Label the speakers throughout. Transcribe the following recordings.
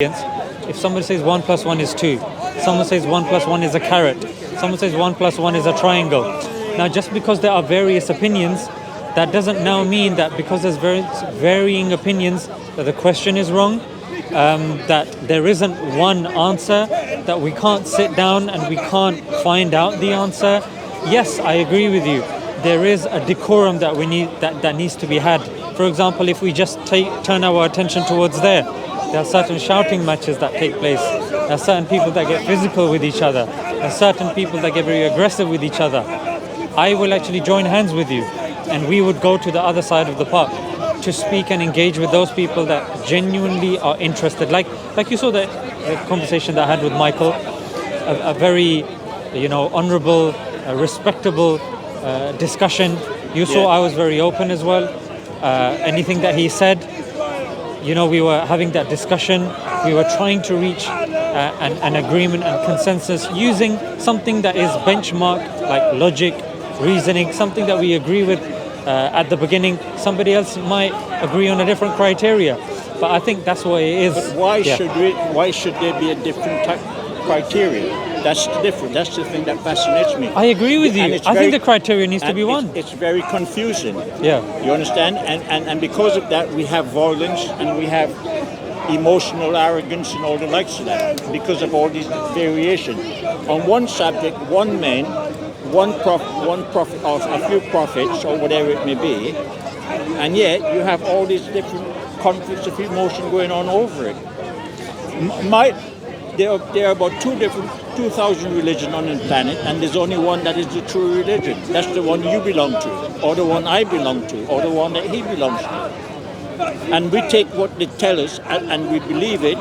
Speaker 1: If someone says 1 plus 1 is 2, someone says 1 plus 1 is a carrot, someone says 1 plus 1 is a triangle. Now, just because there are various opinions, that doesn't now mean that because there's varying opinions that the question is wrong, that there isn't one answer, that we can't sit down and we can't find out the answer. Yes, I agree with you. There is a decorum that we need that needs to be had. For example, if we just turn our attention towards there are certain shouting matches that take place. There are certain people that get physical with each other. There are certain people that get very aggressive with each other. I will actually join hands with you, and we would go to the other side of the park to speak and engage with those people that genuinely are interested. Like you saw the conversation that I had with Michael, a very, honourable, respectable discussion. You saw I was very open as well. Anything that he said, we were having that discussion. We were trying to reach an agreement and consensus using something that is benchmarked, like logic, reasoning, something that we agree with at the beginning. Somebody else might agree on a different criteria, but I think that's what it is.
Speaker 2: But why should there be a different type of criteria? That's different. That's the thing that fascinates me.
Speaker 1: I agree with you. I think the criteria needs to be one.
Speaker 2: It's very confusing.
Speaker 1: Yeah.
Speaker 2: You understand? And because of that, we have violence and we have emotional arrogance and all the likes of that because of all these variations. On one subject, one man, one prophet, or a few prophets, or whatever it may be, and yet you have all these different conflicts of emotion going on over it. There are about 2,000 religions on the planet, and there's only one that is the true religion. That's the one you belong to, or the one I belong to, or the one that he belongs to. And we take what they tell us and we believe it,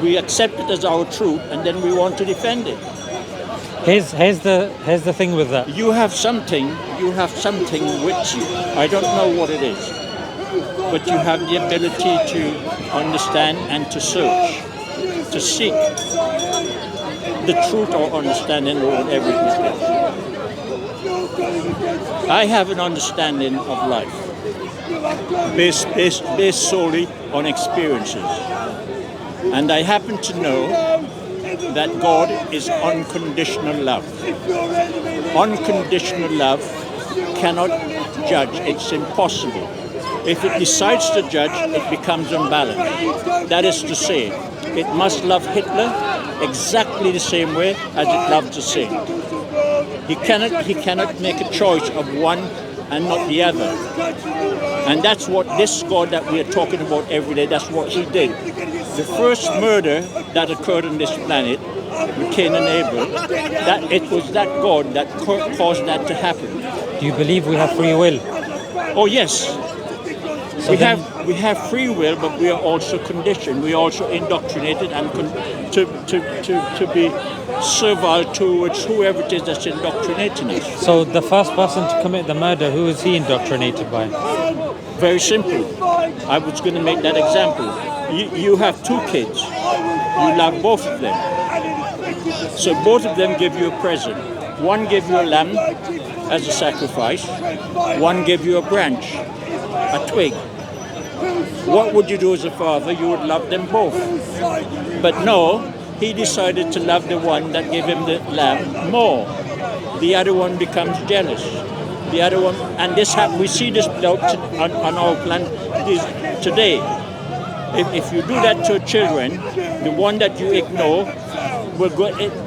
Speaker 2: we accept it as our truth, and then we want to defend it.
Speaker 1: Here's the thing with that.
Speaker 2: You have something with you. I don't know what it is, but you have the ability to understand and to search, to seek the truth or understanding or whatever it is. I have an understanding of life based solely on experiences. And I happen to know that God is unconditional love. Unconditional love cannot judge. It's impossible. If it decides to judge, it becomes unbalanced. That is to say, it must love Hitler exactly the same way as it loves a saint. He cannot make a choice of one and not the other. And that's what this God that we are talking about every day, that's what he did. The first murder that occurred on this planet with Cain and Abel, that it was that God that caused that to happen.
Speaker 1: Do you believe we have free will?
Speaker 2: Oh yes.
Speaker 1: So
Speaker 2: we have free will, but we are also conditioned. We are also indoctrinated and to be servile towards whoever it is that's indoctrinating us.
Speaker 1: So the first person to commit the murder, who is he indoctrinated by?
Speaker 2: Very simple. I was going to make that example. You have two kids. You love both of them. So both of them give you a present. One gave you a lamb as a sacrifice. One gave you a branch, a twig. What would you do as a father? You would love them both. But no, he decided to love the one that gave him the lamb more. The other one becomes jealous. The other one, and we see this on our planet today. If you do that to children, the one that you ignore will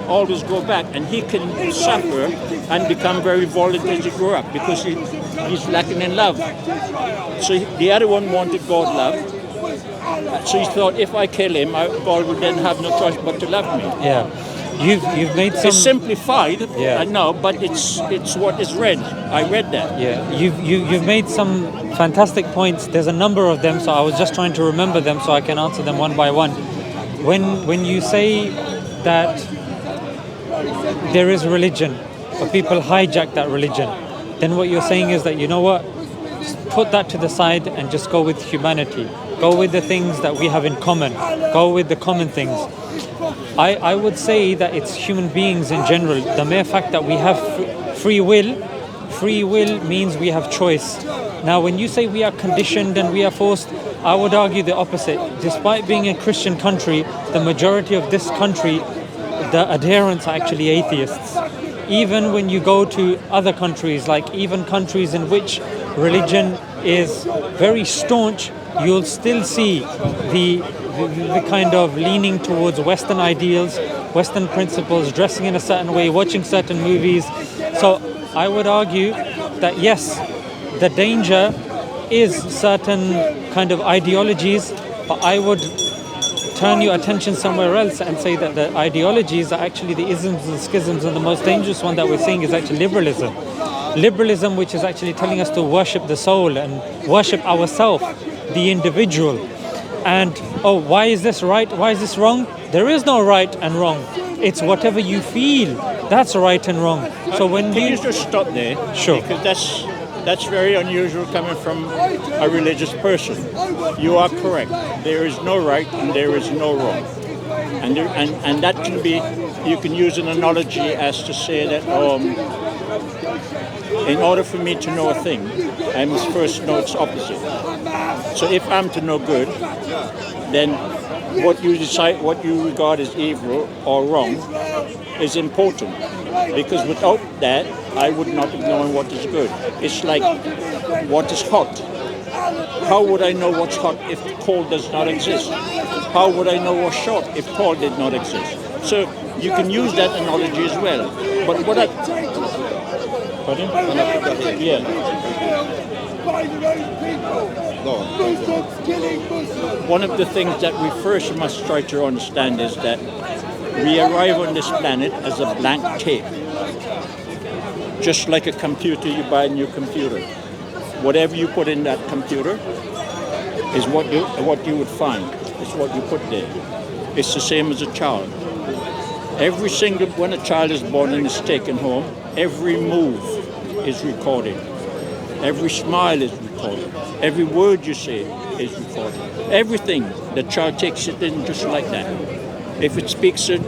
Speaker 2: always go back, and he can suffer and become very violent as he grows up because he's lacking in love. So the other one wanted God's love. So he thought, if I kill him, God will then have no choice but to love me.
Speaker 1: Yeah, you've made some.
Speaker 2: It's simplified,
Speaker 1: yeah.
Speaker 2: I know, but it's what is read. I read that.
Speaker 1: Yeah, you've made some fantastic points. There's a number of them, so I was just trying to remember them so I can answer them one by one. When you say that there is religion, but people hijack that religion, then what you're saying is that, you know what, put that to the side and just go with humanity. Go with the things that we have in common. Go with the common things. I would say that it's human beings in general. The mere fact that we have free will free will means we have choice. Now, when you say we are conditioned and we are forced, I would argue the opposite. Despite being a Christian country, the majority of this country, the adherents are actually atheists. Even when you go to other countries, like even countries in which religion is very staunch, you'll still see the kind of leaning towards Western ideals, Western principles, dressing in a certain way, watching certain movies. So I would argue that yes, the danger is certain kind of ideologies, but I would turn your attention somewhere else and say that the ideologies are actually the isms and schisms, and the most dangerous one that we're seeing is actually liberalism. Liberalism, which is actually telling us to worship the soul and worship ourselves, the individual. And why is this right? Why is this wrong? There is no right and wrong. It's whatever you feel, that's right and wrong. So when
Speaker 2: Can you just stop there?
Speaker 1: Sure.
Speaker 2: Because that's very unusual coming from a religious person. You are correct. There is no right and there is no wrong. And that can be, you can use an analogy as to say that in order for me to know a thing, I must first know its opposite. So if I'm to know good, then what you decide, what you regard as evil or wrong is important. Because without that, I would not be knowing what is good. It's like what is hot. How would I know what's hot if cold does not exist? How would I know what's hot if cold did not exist? So you can use that analogy as well. But what I... Pardon? Yeah. One of the things that we first must try to understand is that we arrive on this planet as a blank tape. Just like a computer, you buy a new computer. Whatever you put in that computer is what you would find. It's what you put there. It's the same as a child. When a child is born and is taken home, every move is recorded. Every smile is recorded. Every word you say is recorded. Everything, the child takes it in just like that. If it speaks a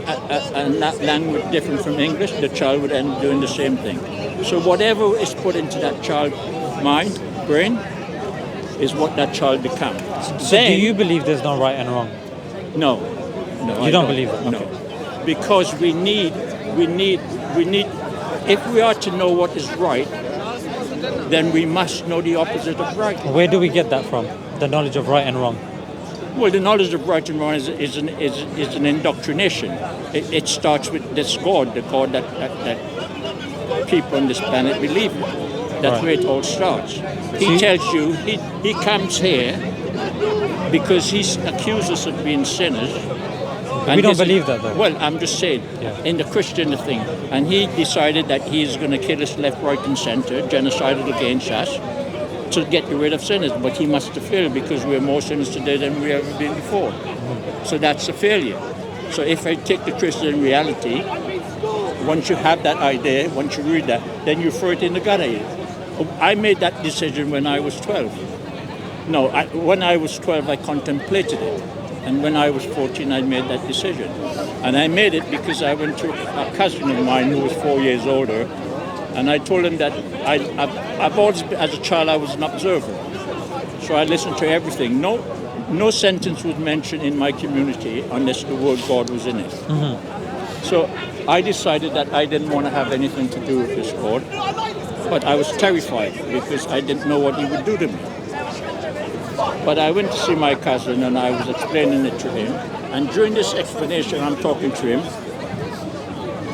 Speaker 2: language different from English, the child would end up doing the same thing. So whatever is put into that child's mind, brain, is what that child becomes.
Speaker 1: So do you believe there's no right and wrong?
Speaker 2: No.
Speaker 1: You don't believe it?
Speaker 2: No.
Speaker 1: Okay.
Speaker 2: Because we need, if we are to know what is right, then we must know the opposite of right.
Speaker 1: Where do we get that from? The knowledge of right and wrong?
Speaker 2: Well, the knowledge of right and wrong is an indoctrination. It starts with this God, the God that people on this planet believe in. That's
Speaker 1: Right.
Speaker 2: where it all starts. He tells you, he comes here because he accuses us of being sinners.
Speaker 1: We don't believe that, though.
Speaker 2: Well, I'm just saying,
Speaker 1: Yeah.
Speaker 2: in the Christian thing. And he decided that he's going to kill us left, right, and center, genocidal against us, to get rid of sinners. But he must have failed because we're more sinners today than we ever been before. So that's a failure. So if I take the Christian reality, once you have that idea, once you read that, then you throw it in the gutter. I made that decision when I was 12. No, when I was 12, I contemplated it. And when I was 14, I made that decision. And I made it because I went to a cousin of mine who was 4 years older, and I told him that I've always, as a child, I was an observer. So I listened to everything. No sentence was mentioned in my community unless the word God was in it. Mm-hmm. So I decided that I didn't want to have anything to do with this God, but I was terrified because I didn't know what he would do to me. But I went to see my cousin and I was explaining it to him. And during this explanation, I'm talking to him.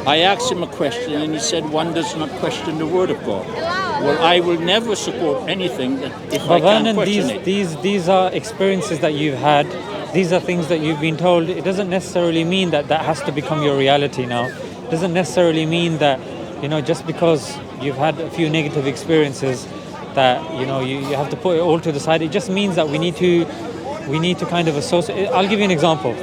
Speaker 2: I asked him a question and he said, one does not question the word of God. Well, I will never support anything that if I can't question it.
Speaker 1: These are experiences that you've had. These are things that you've been told. It doesn't necessarily mean that has to become your reality now. It doesn't necessarily mean that, just because you've had a few negative experiences, that you have to put it all to the side. It just means that we need to kind of associate. I'll give you an example.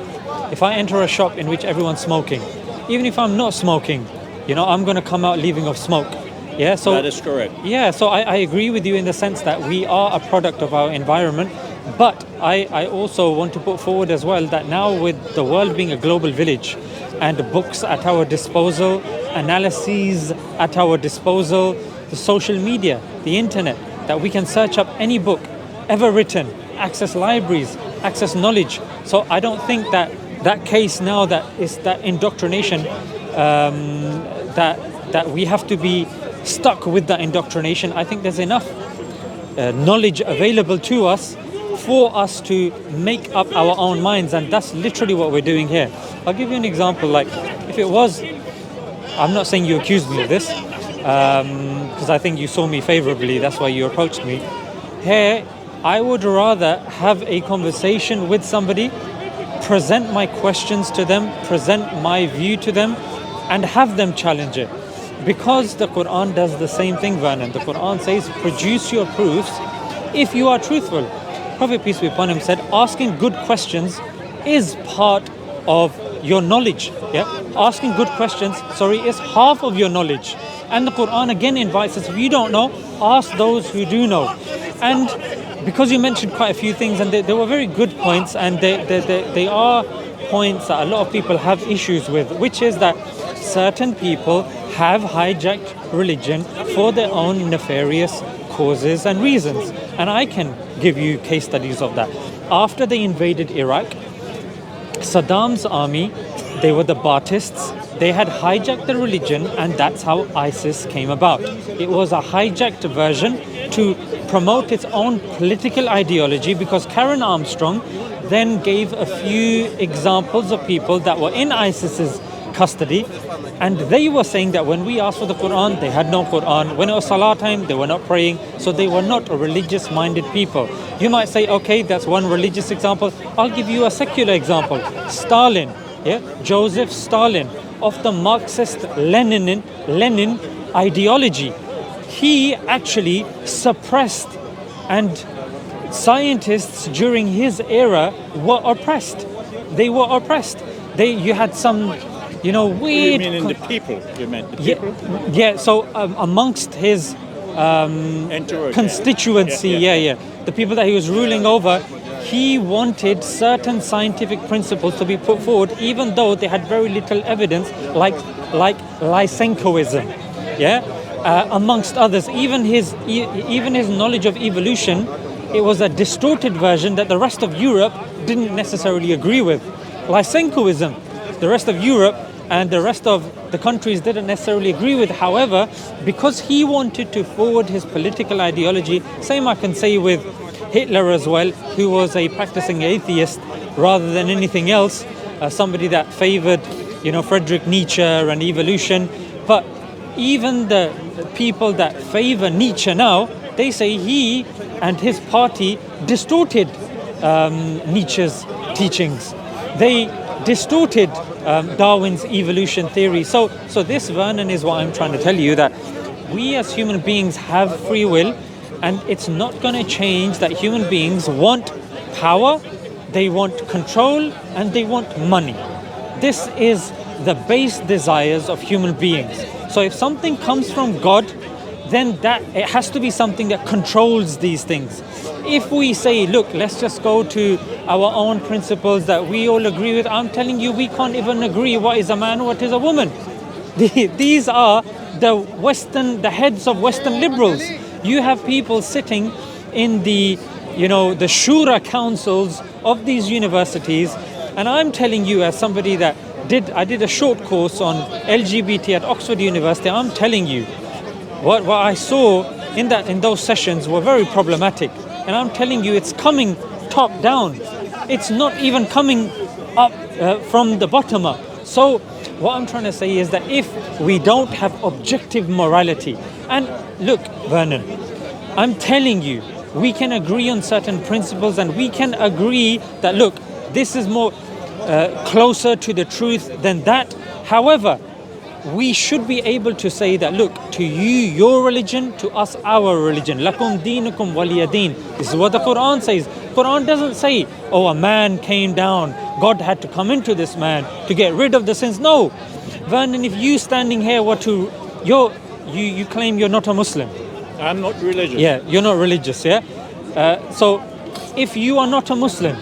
Speaker 1: If I enter a shop in which everyone's smoking, even if I'm not smoking, I'm going to come out leaving off smoke. Yeah, so
Speaker 2: that is correct.
Speaker 1: Yeah, so I agree with you in the sense that we are a product of our environment, but I also want to put forward as well that now with the world being a global village and books at our disposal, analyses at our disposal, the social media, the internet, that we can search up any book ever written, access libraries, access knowledge. So I don't think that case now that is that indoctrination, that we have to be stuck with that indoctrination. I think there's enough knowledge available to us for us to make up our own minds, and that's literally what we're doing here. I'll give you an example. Like, if it was, I'm not saying you accused me of this, because I think you saw me favorably, that's why you approached me. Here, I would rather have a conversation with somebody, present my questions to them, present my view to them, and have them challenge it. Because the Quran does the same thing, Vernon. The Quran says, produce your proofs if you are truthful. Prophet, peace be upon him, said, asking good questions is part of your knowledge. Yeah, asking good questions, is half of your knowledge. And the Quran again invites us, if you don't know, ask those who do know. And because you mentioned quite a few things, and they were very good points, and they are points that a lot of people have issues with, which is that certain people have hijacked religion for their own nefarious causes and reasons. And I can give you case studies of that. After they invaded Iraq, Saddam's army, they were the Ba'athists, they had hijacked the religion, and that's how ISIS came about. It was a hijacked version to promote its own political ideology, because Karen Armstrong then gave a few examples of people that were in ISIS's custody, and they were saying that when we asked for the Quran, they had no Quran. When it was Salah time, they were not praying, so they were not religious-minded people. You might say, okay, that's one religious example. I'll give you a secular example. Stalin, Joseph Stalin, of the Marxist-Lenin ideology. He actually suppressed, and scientists during his era were oppressed. They were oppressed. You had some, weird...
Speaker 2: You mean in the people? You meant the people?
Speaker 1: Yeah, so amongst his constituency, the people that he was ruling over, he wanted certain scientific principles to be put forward, even though they had very little evidence, like Lysenkoism, amongst others. Even his knowledge of evolution, it was a distorted version that the rest of Europe didn't necessarily agree with. Lysenkoism, the rest of Europe and the rest of the countries didn't necessarily agree with. However, because he wanted to forward his political ideology, same I can say with Hitler as well, who was a practicing atheist rather than anything else, somebody that favored, Friedrich Nietzsche and evolution. But even the people that favor Nietzsche now, they say he and his party distorted Nietzsche's teachings. They distorted Darwin's evolution theory. So this, Vernon, is what I'm trying to tell you, that we as human beings have free will, and it's not going to change that human beings want power, they want control, and they want money. This is the base desires of human beings. So if something comes from God, then it has to be something that controls these things. If we say, look, let's just go to our own principles that we all agree with, I'm telling you, we can't even agree what is a man, what is a woman. These are the heads of Western liberals. You have people sitting in the Shura councils of these universities, and I'm telling you, as somebody that I did a short course on LGBT at Oxford University, I'm telling you, what I saw in those sessions were very problematic. And I'm telling you, it's coming top down. It's not even coming up from the bottom up. So what I'm trying to say is that if we don't have objective morality, and look, Vernon, I'm telling you, we can agree on certain principles, and we can agree that, look, this is more closer to the truth than that. However, we should be able to say that, look, to you, your religion, to us, our religion. Lakum dinukum waliyadin. This is what the Quran says. Quran doesn't say, a man came down, God had to come into this man to get rid of the sins. No. Vernon, if you standing here you claim you're not a Muslim.
Speaker 2: I'm not religious.
Speaker 1: Yeah, you're not religious, yeah? So if you are not a Muslim,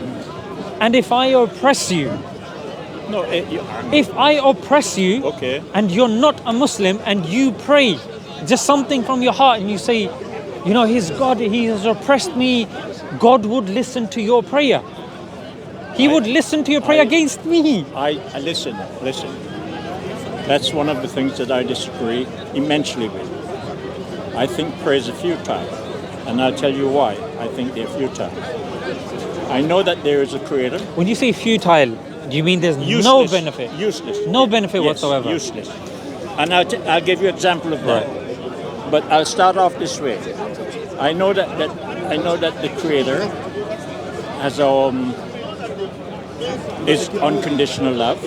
Speaker 1: and if I oppress you, if I oppress you,
Speaker 2: okay,
Speaker 1: and you're not a Muslim and you pray, just something from your heart, and you say, you know, He's God, He has oppressed me, God would listen to your prayer. He would listen to your prayer against me.
Speaker 2: Listen. That's one of the things that I disagree immensely with. I think prayers are futile, and I'll tell you why I think they're futile. I know that there is a creator.
Speaker 1: When you say futile, do you mean there's
Speaker 2: Useless,
Speaker 1: no benefit?
Speaker 2: Useless.
Speaker 1: No benefit
Speaker 2: Yes,
Speaker 1: whatsoever?
Speaker 2: Useless. And I'll give you an example of that.
Speaker 1: Right.
Speaker 2: But I'll start off this way. I know that the creator has is unconditional love.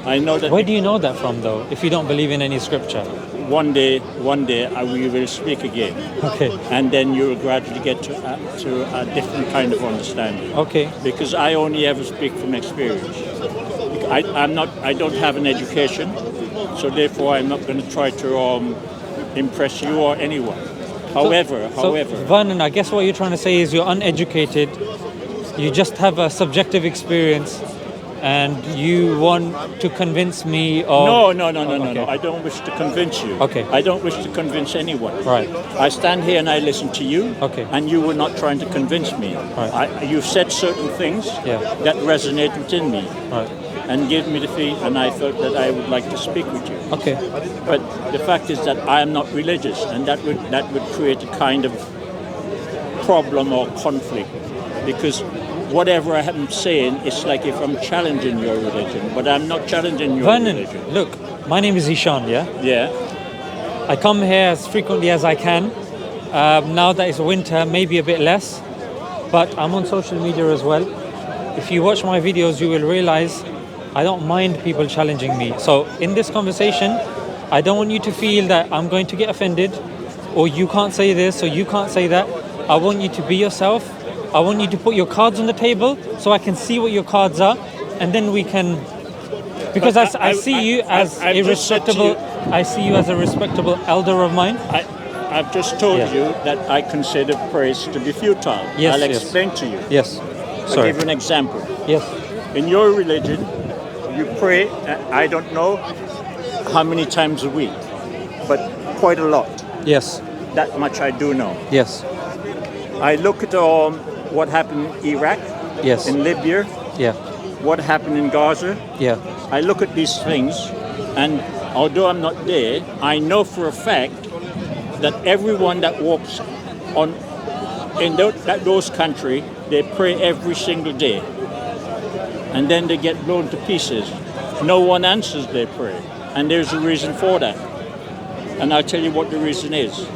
Speaker 2: I know that.
Speaker 1: Where do you know that from, though, if you don't believe in any scripture?
Speaker 2: One day, we will speak again.
Speaker 1: Okay.
Speaker 2: And then you will gradually get to a different kind of understanding.
Speaker 1: Okay.
Speaker 2: Because I only ever speak from experience. I don't have an education, so therefore I'm not going to try to impress you or anyone. However,
Speaker 1: Vernon, I guess what you're trying to say is you're uneducated. You just have a subjective experience, and you want to convince me of...
Speaker 2: No. I don't wish to convince you.
Speaker 1: Okay.
Speaker 2: I don't wish to convince anyone.
Speaker 1: Right.
Speaker 2: I stand here and I listen to you.
Speaker 1: Okay.
Speaker 2: And you were not trying to convince me.
Speaker 1: Right.
Speaker 2: You've said certain things that resonate within me.
Speaker 1: Right.
Speaker 2: And give me the feel, and I felt that I would like to speak with you.
Speaker 1: Okay.
Speaker 2: But the fact is that I am not religious, and that would create a kind of problem or conflict, because whatever I am saying, it's like if I'm challenging your religion, but I'm not challenging your religion.
Speaker 1: Vernon, look, my name is Ishan, yeah?
Speaker 2: Yeah.
Speaker 1: I come here as frequently as I can. Now that it's winter, maybe a bit less, but I'm on social media as well. If you watch my videos, you will realize I don't mind people challenging me. So in this conversation, I don't want you to feel that I'm going to get offended, or you can't say this, or you can't say that. I want you to be yourself. I want you to put your cards on the table so I can see what your cards are, and then we can... Because I see you as a respectable elder of mine.
Speaker 2: I've just told you that I consider prayers to be futile.
Speaker 1: Yes,
Speaker 2: I'll explain to you.
Speaker 1: Yes.
Speaker 2: I'll give you an example.
Speaker 1: Yes.
Speaker 2: In your religion, you pray, I don't know how many times a week, but quite a lot.
Speaker 1: Yes.
Speaker 2: That much I do know.
Speaker 1: Yes.
Speaker 2: I look at what happened in Iraq,
Speaker 1: Yes.
Speaker 2: in Libya,
Speaker 1: Yeah.
Speaker 2: what happened in Gaza.
Speaker 1: Yeah.
Speaker 2: I look at these things, and although I'm not there, I know for a fact that everyone that walks in those countries, they pray every single day. And then they get blown to pieces. No one answers their prayer. And there's a reason for that. And I'll tell you what the reason is.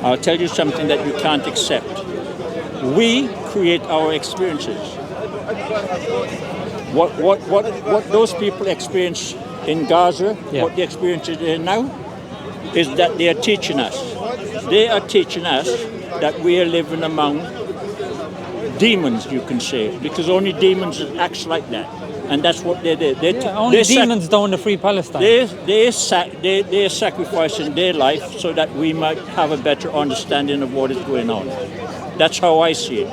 Speaker 2: I'll tell you something that you can't accept. We create our experiences. What those people experience in Gaza, what they experience there now, is that they are teaching us. They are teaching us that we are living among demons, you can say, because only demons act like that, and that's what they did.
Speaker 1: Only demons don't want to free Palestine.
Speaker 2: They are sacrificing their life so that we might have a better understanding of what is going on. That's how I see it.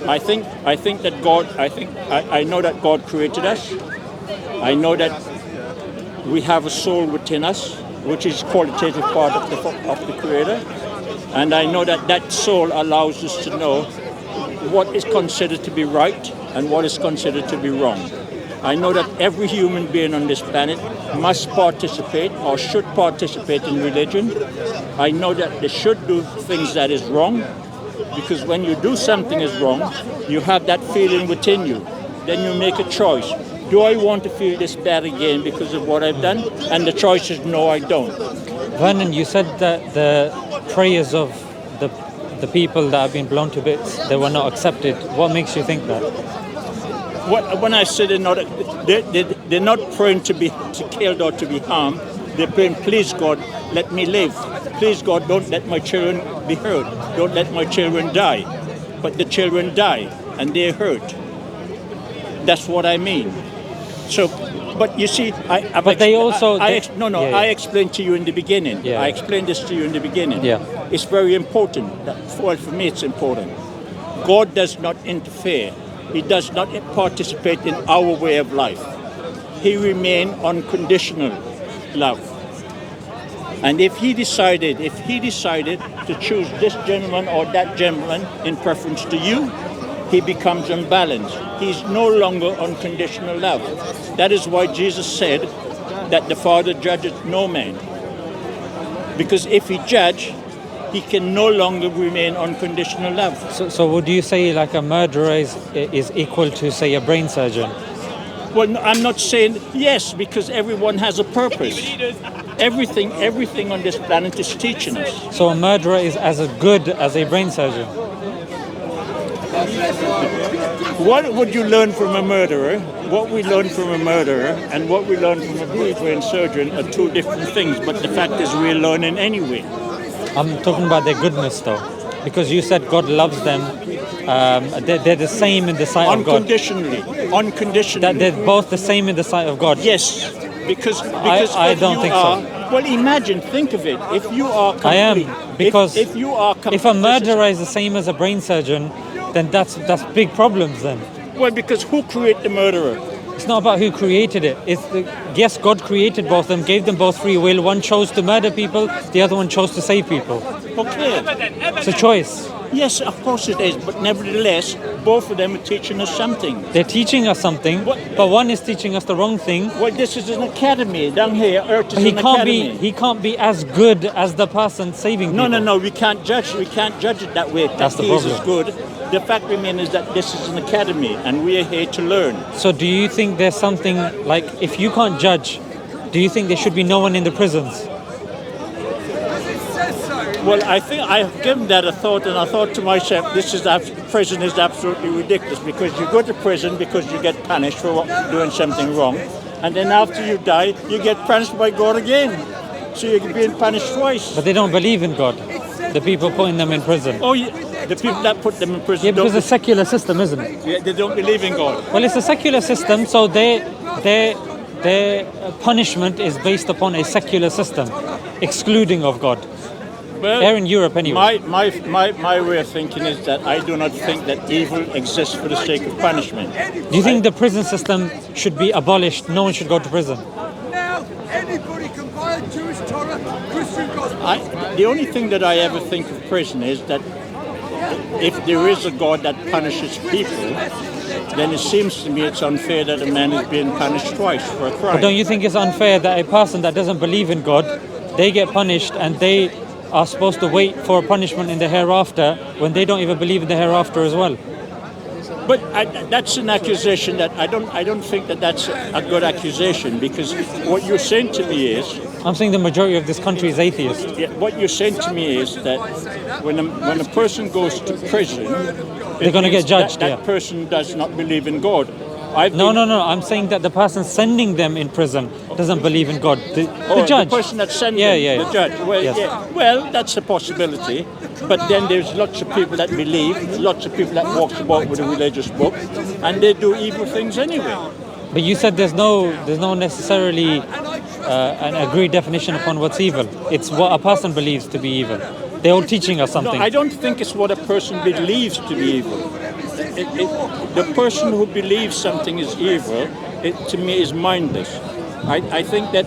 Speaker 2: I think that God. I know that God created us. I know that we have a soul within us, which is qualitative part of the Creator, and I know that soul allows us to know what is considered to be right and what is considered to be wrong. I know that every human being on this planet must participate or should participate in religion. I know that they should do things that is wrong, because when you do something is wrong, you have that feeling within you. Then you make a choice. Do I want to feel this bad again because of what I've done? And the choice is no, I don't.
Speaker 1: Vernon, you said that the prayers of the people that have been blown to bits, they were not accepted. What makes you think that?
Speaker 2: When I say they're not praying to be killed or to be harmed, they're praying, please God, let me live. Please God, don't let my children be hurt. Don't let my children die. But the children die and they're hurt. That's what I mean. So, but you see, I explained to you in the beginning.
Speaker 1: Yeah.
Speaker 2: I explained this to you in the beginning.
Speaker 1: Yeah.
Speaker 2: It's very important. For me, it's important. God does not interfere. He does not participate in our way of life. He remains unconditional love. And if he decided to choose this gentleman or that gentleman in preference to you, he becomes unbalanced. He's no longer unconditional love. That is why Jesus said that the Father judges no man. Because if he judge, he can no longer remain unconditional love.
Speaker 1: So would you say like a murderer is equal to, say, a brain surgeon?
Speaker 2: Well, no, I'm not saying yes, because everyone has a purpose. Everything on this planet is teaching us.
Speaker 1: So a murderer is as good as a brain surgeon?
Speaker 2: What would you learn from a murderer? What we learn from a murderer and what we learn from a brain surgeon are two different things, but the fact is we're learning anyway.
Speaker 1: I'm talking about their goodness though, because you said God loves them. They're the same in the sight of God.
Speaker 2: Unconditionally.
Speaker 1: That they're both the same in the sight of God.
Speaker 2: Yes, because
Speaker 1: I don't think so.
Speaker 2: Well, imagine, think of it. If you are complete,
Speaker 1: I am, because
Speaker 2: if you are complete,
Speaker 1: if a murderer is the same as a brain surgeon, then that's big problems then.
Speaker 2: well, because who created the murderer?
Speaker 1: It's not about who created it. Yes, God created both of them, gave them both free will. One chose to murder people, the other one chose to save people.
Speaker 2: Okay.
Speaker 1: It's a choice.
Speaker 2: Yes, of course it is, but nevertheless, both of them are teaching us something.
Speaker 1: They're teaching us something, but one is teaching us the wrong thing.
Speaker 2: Well, this is an academy. Down here, Earth is an academy.
Speaker 1: He can't be as good as the person saving people.
Speaker 2: No, we can't judge it that way.
Speaker 1: That's the
Speaker 2: he is
Speaker 1: problem.
Speaker 2: good. The fact remains is that this is an academy and we are here to learn.
Speaker 1: So do you think there's something, like, if you can't judge, do you think there should be no one in the prisons?
Speaker 2: Well, I think I've given that a thought, and I thought to myself, prison is absolutely ridiculous, because you go to prison because you get punished for doing something wrong, and then after you die, you get punished by God again. So you're being punished twice.
Speaker 1: But they don't believe in God, the people putting them in prison.
Speaker 2: Oh, yeah, the people that put them in prison.
Speaker 1: Yeah, because it's a secular system, isn't it?
Speaker 2: Yeah, they don't believe in God.
Speaker 1: Well, it's a secular system, so their punishment is based upon a secular system, excluding of God.
Speaker 2: Well,
Speaker 1: they're in Europe anyway.
Speaker 2: My way of thinking is that I do not think that evil exists for the sake of punishment.
Speaker 1: Do you think the prison system should be abolished? No one should go to prison.
Speaker 3: Now anybody can buy a Jewish Torah, Christian gospel.
Speaker 2: The only thing that I ever think of prison is that if there is a God that punishes people, then it seems to me it's unfair that a man is being punished twice for a crime.
Speaker 1: But don't you think it's unfair that a person that doesn't believe in God, they get punished and they are supposed to wait for a punishment in the hereafter when they don't even believe in the hereafter as well?
Speaker 2: But that's an accusation that I don't think that that's a good accusation, because what you're saying to me is,
Speaker 1: I'm saying the majority of this country is atheist.
Speaker 2: Yeah, what you're saying to me is that when a person goes to prison,
Speaker 1: they're going to get judged.
Speaker 2: That person does not believe in God.
Speaker 1: No. I'm saying that the person sending them in prison doesn't believe in God. The judge.
Speaker 2: The person that's sending them, the judge. Well,
Speaker 1: yes.
Speaker 2: Yeah. Well, that's a possibility. But then there's lots of people that believe, lots of people that walk about with a religious book, and they do evil things anyway.
Speaker 1: But you said there's no necessarily an agreed definition upon what's evil. It's what a person believes to be evil. They're all teaching us something.
Speaker 2: No, I don't think it's what a person believes to be evil. The person who believes something is evil, to me, is mindless. I think that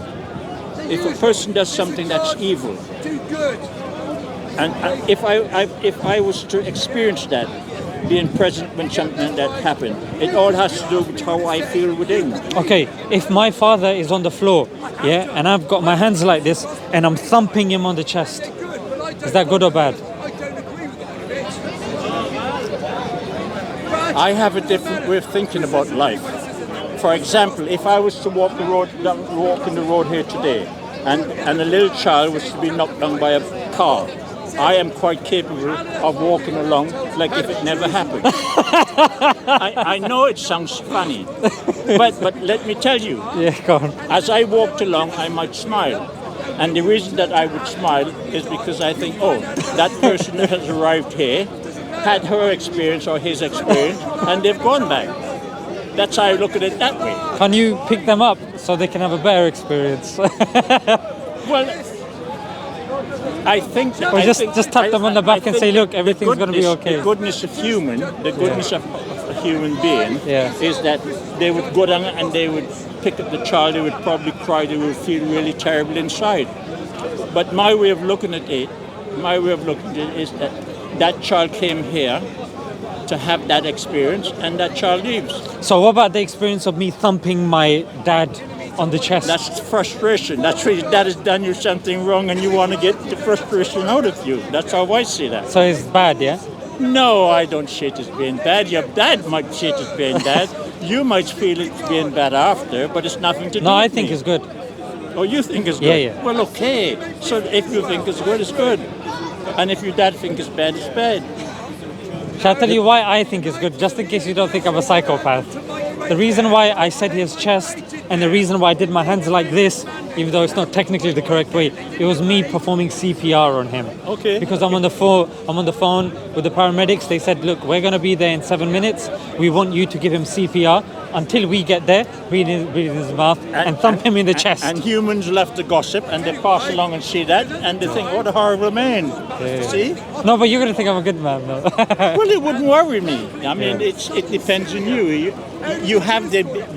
Speaker 2: if a person does something that's evil, and if I was to experience that, being present when something like that happened, it all has to do with how I feel within.
Speaker 1: Okay, if my father is on the floor, yeah, and I've got my hands like this, and I'm thumping him on the chest, is that good or bad?
Speaker 2: I have a different way of thinking about life. For example, if I was to walk in the road here today, and a little child was to be knocked down by a car, I am quite capable of walking along like if it never happened. I know it sounds funny, but let me tell you,
Speaker 1: go on.
Speaker 2: as I walked along, I might smile. And the reason that I would smile is because I think, oh, that person has arrived here, had her experience or his experience, and they've gone back. That's how I look at it that way.
Speaker 1: Can you pick them up so they can have a better experience?
Speaker 2: Well, I think...
Speaker 1: Or just tap them on the back and say, look, everything's going to be okay.
Speaker 2: The goodness of human, the goodness of a human being is that they would go down and they would pick up the child, they would probably cry, they would feel really terrible inside. But my way of looking at it is that that child came here to have that experience, and that child leaves.
Speaker 1: So what about the experience of me thumping my dad on the chest?
Speaker 2: That's frustration. That's really, that has done you something wrong, and you want to get the frustration out of you. That's how I see that.
Speaker 1: So it's bad, yeah?
Speaker 2: No, I don't see it as being bad. Your dad might see it as being bad. You might feel it's being bad after, but it's nothing to do
Speaker 1: No,
Speaker 2: with
Speaker 1: I think
Speaker 2: me.
Speaker 1: it's good.
Speaker 2: Oh, you think it's good?
Speaker 1: Yeah, yeah.
Speaker 2: Well, okay. So if you think it's good, it's good. And if your dad thinks it's bad, it's bad.
Speaker 1: Shall I tell you why I think it's good, just in case you don't think I'm a psychopath? The reason why I said his chest and the reason why I did my hands like this, even though it's not technically the correct way, it was me performing CPR on him.
Speaker 2: Okay.
Speaker 1: Because I'm on the phone with the paramedics. They said, look, we're going to be there in 7 minutes. We want you to give him CPR until we get there, breathe in his mouth and thump him in the chest.
Speaker 2: And humans love to gossip, and they pass along and see that, and they think, what a horrible man. See?
Speaker 1: No, but you're going to think I'm a good man, though.
Speaker 2: Well, it wouldn't worry me. I mean, it depends on you.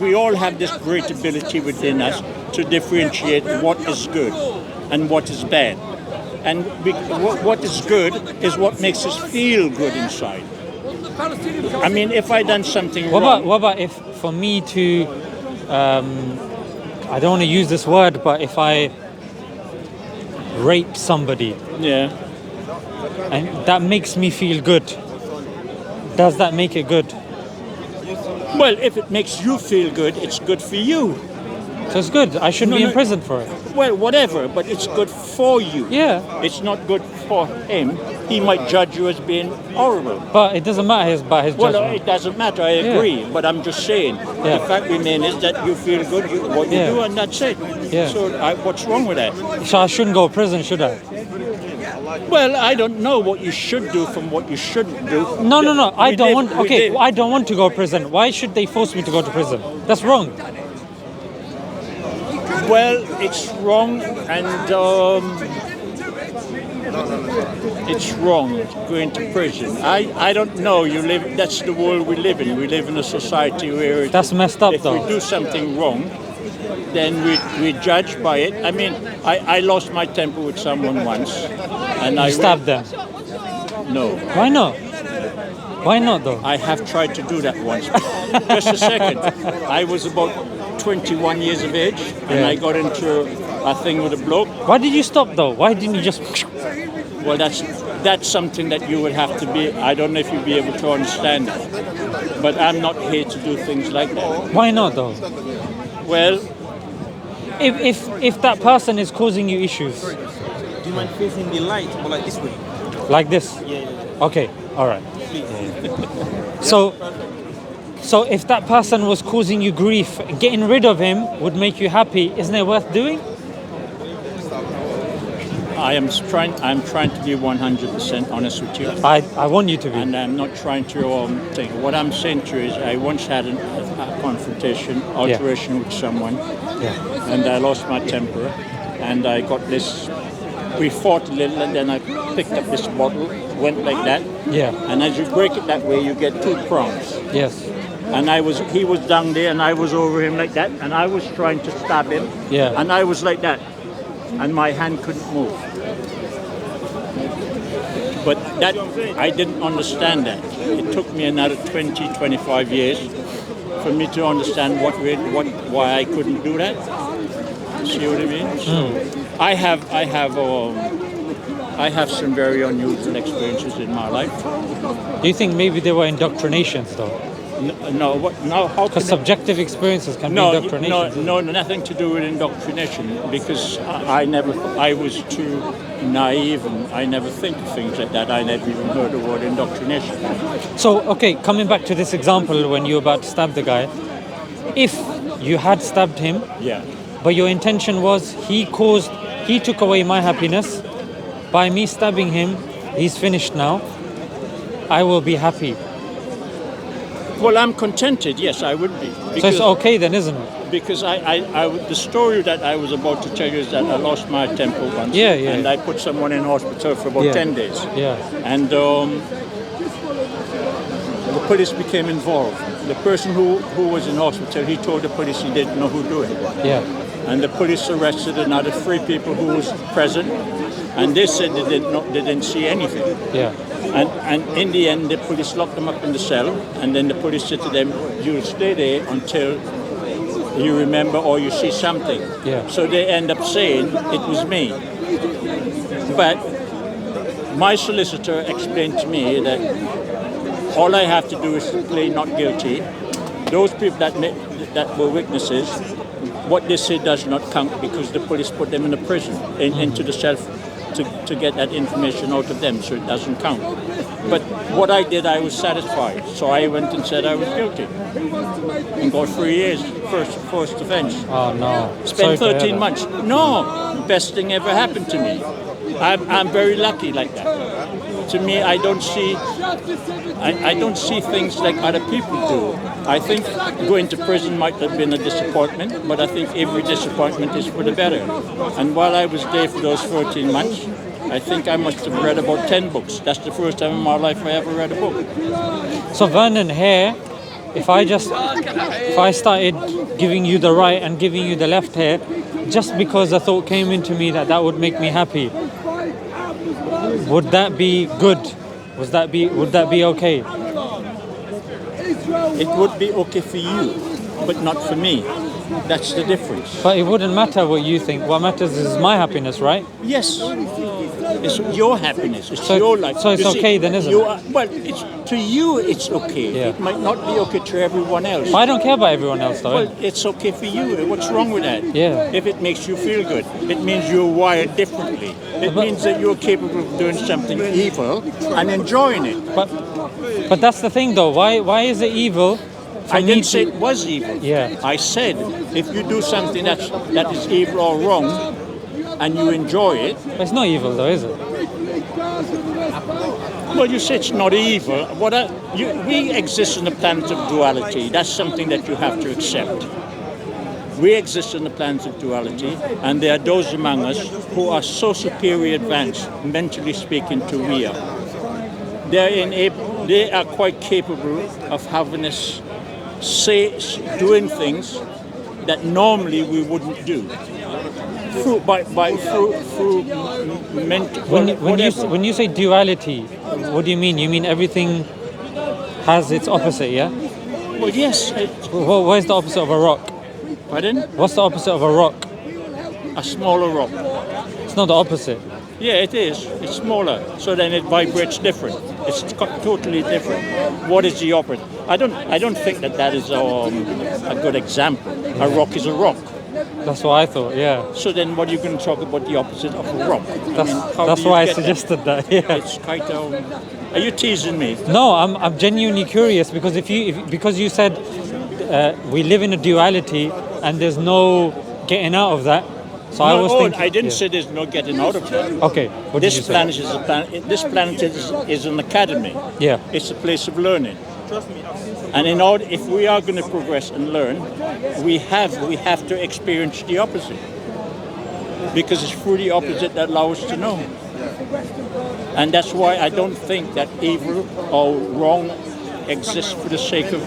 Speaker 2: We all have this great ability within us to differentiate what is good and what is bad. And what is good is what makes us feel good inside. I mean, if I done something wrong...
Speaker 1: What about if, for me to, I don't want to use this word, but if I rape somebody,
Speaker 2: Yeah.
Speaker 1: and that makes me feel good, does that make it good?
Speaker 2: Well, if it makes you feel good, it's good for you.
Speaker 1: So it's good. I shouldn't be in prison for it.
Speaker 2: Well, whatever, but it's good for you.
Speaker 1: Yeah.
Speaker 2: It's not good for him. He might judge you as being horrible.
Speaker 1: But it doesn't matter about his
Speaker 2: Well,
Speaker 1: judgment.
Speaker 2: it doesn't matter, I agree. But I'm just saying,
Speaker 1: Yeah.
Speaker 2: the fact remains is that you feel good, what you
Speaker 1: Yeah.
Speaker 2: do, and that's it.
Speaker 1: Yeah.
Speaker 2: So what's wrong with that?
Speaker 1: So I shouldn't go to prison, should I?
Speaker 2: Well, I don't know what you should do from what you shouldn't do.
Speaker 1: No. I
Speaker 2: We
Speaker 1: don't
Speaker 2: live-
Speaker 1: want.
Speaker 2: we
Speaker 1: Okay,
Speaker 2: live-
Speaker 1: I don't want to go to prison. Why should they force me to go to prison? That's wrong.
Speaker 2: Well, it's wrong, and it's wrong going to prison. I don't know. That's the world we live in. We live in a society where
Speaker 1: That's messed up,
Speaker 2: if
Speaker 1: though.
Speaker 2: we do something wrong, then we judge by it. I mean, I lost my temper with someone once, and I
Speaker 1: You stabbed them.
Speaker 2: No,
Speaker 1: Why not? Why not, though?
Speaker 2: I have tried to do that once. Just a second. I was about 21 years of age, and
Speaker 1: Yeah.
Speaker 2: I got into a thing with a bloke.
Speaker 1: Why did you stop, though? Why didn't you just...
Speaker 2: Well, that's something that you would have to be. I don't know if you'll be able to understand that, but I'm not here to do things like that.
Speaker 1: Why not, though?
Speaker 2: Well,
Speaker 1: If that person is causing you issues,
Speaker 4: Do you mind facing the light or like this way?
Speaker 1: like this?
Speaker 4: Yeah.
Speaker 1: Okay, all right. So if that person was causing you grief, getting rid of him would make you happy. Isn't it worth doing?
Speaker 2: I'm trying to be 100% honest with you,
Speaker 1: I want you to be.
Speaker 2: and I'm not trying to think. What I'm saying to you is, I once had a confrontation, alteration with someone,
Speaker 1: Yeah.
Speaker 2: and I lost my temper, and I got this. We fought a little, and then I picked up this bottle, went like that,
Speaker 1: Yeah.
Speaker 2: and as you break it that way, you get two prongs.
Speaker 1: Yes.
Speaker 2: And he was down there, and I was over him like that, and I was trying to stab him,
Speaker 1: Yeah.
Speaker 2: and I was like that, and my hand couldn't move. But that, I didn't understand that. It took me another 20, 25 years for me to understand why I couldn't do that. See what I mean? So I have some very unusual experiences in my life.
Speaker 1: Do you think maybe they were indoctrinations, though?
Speaker 2: No, how
Speaker 1: Because
Speaker 2: can
Speaker 1: subjective experiences can be indoctrinations.
Speaker 2: No, nothing to do with indoctrination, because I was too naive, and I never think of things like that. I never even heard the word indoctrination.
Speaker 1: So, okay, coming back to this example when you were about to stab the guy, if you had stabbed him,
Speaker 2: Yeah.
Speaker 1: but your intention was he took away my happiness, by me stabbing him, he's finished now, I will be happy.
Speaker 2: Well, I'm contented. Yes, I would be.
Speaker 1: So it's okay then, isn't it?
Speaker 2: Because the story that I was about to tell you is that I lost my temper once.
Speaker 1: Yeah.
Speaker 2: And I put someone in hospital for about 10 days.
Speaker 1: Yeah.
Speaker 2: And the police became involved. The person who was in hospital, he told the police he didn't know who did it.
Speaker 1: Yeah.
Speaker 2: and the police arrested another 3 people who was present, and they said they didn't see anything.
Speaker 1: Yeah.
Speaker 2: And in the end, the police locked them up in the cell, and then the police said to them, "You'll stay there until you remember or you see something."
Speaker 1: Yeah.
Speaker 2: So they end up saying it was me. But my solicitor explained to me that all I have to do is play not guilty. Those people that were witnesses, what they say does not count because the police put them in a prison, into the cell to get that information out of them, so it doesn't count. But what I did, I was satisfied. So I went and said I was guilty and got 3 years, first offense.
Speaker 1: Oh no.
Speaker 2: Spent
Speaker 1: Sorry to hear
Speaker 2: 13
Speaker 1: that.
Speaker 2: months. No, best thing ever happened to me. I'm very lucky like that. To me, I don't see things like other people do. I think going to prison might have been a disappointment, but I think every disappointment is for the better. And while I was there for those 13 months, I think I must have read about 10 books. That's the first time in my life I ever read a book.
Speaker 1: So Vernon, here, if I started giving you the right and giving you the left here, just because a thought came into me that would make me happy, would that be good? Would that be okay?
Speaker 2: It would be okay for you, but not for me. That's the difference.
Speaker 1: But it wouldn't matter what you think. What matters is my happiness, right?
Speaker 2: Yes. It's your happiness. It's
Speaker 1: So-
Speaker 2: your life.
Speaker 1: so it's
Speaker 2: You see,
Speaker 1: okay then, isn't
Speaker 2: you
Speaker 1: it?
Speaker 2: are, well, to you it's okay.
Speaker 1: Yeah.
Speaker 2: It might not be okay to everyone else.
Speaker 1: But I don't care about everyone else, though.
Speaker 2: Well, it's okay for you. What's wrong with that?
Speaker 1: Yeah.
Speaker 2: If it makes you feel good, it means you're wired differently. It means that you're capable of doing something evil and enjoying it.
Speaker 1: But that's the thing, though. Why is it evil? For
Speaker 2: I
Speaker 1: me
Speaker 2: didn't
Speaker 1: to-
Speaker 2: say it was evil.
Speaker 1: Yeah.
Speaker 2: I said if you do something that is evil or wrong and you enjoy it,
Speaker 1: But it's not evil, though, is it?
Speaker 2: well, you say it's not evil. We exist on the planet of duality. That's something that you have to accept. We exist on the planet of duality, and there are those among us who are so superior advanced, mentally speaking, to we are. They are quite capable of having us doing things that normally we wouldn't do. Through mental.
Speaker 1: When you say duality, what do you mean? You mean everything has its opposite, yeah?
Speaker 2: Well, yes.
Speaker 1: Where's the opposite of a rock?
Speaker 2: Pardon?
Speaker 1: What's the opposite of a rock?
Speaker 2: A smaller rock.
Speaker 1: It's not the opposite.
Speaker 2: Yeah, it is. It's smaller, so then it vibrates different. It's totally different. What is the opposite? I don't think that is a good example. A rock is a rock.
Speaker 1: That's what I thought, yeah.
Speaker 2: So then, what are you going to talk about the opposite of a rock?
Speaker 1: That's why I suggested that. Yeah.
Speaker 2: It's quite. Are you teasing me?
Speaker 1: No, I'm genuinely curious because because you said we live in a duality and there's no getting out of that. So I was thinking.
Speaker 2: I didn't
Speaker 1: yeah.
Speaker 2: say there's no getting out of that.
Speaker 1: Okay, what did you
Speaker 2: This
Speaker 1: say?
Speaker 2: planet is a planet. This planet is an academy.
Speaker 1: Yeah.
Speaker 2: It's a place of learning. And in order, if we are going to progress and learn, we have to experience the opposite, because it's through the opposite that allows us to know. And that's why I don't think that evil or wrong exists for the sake of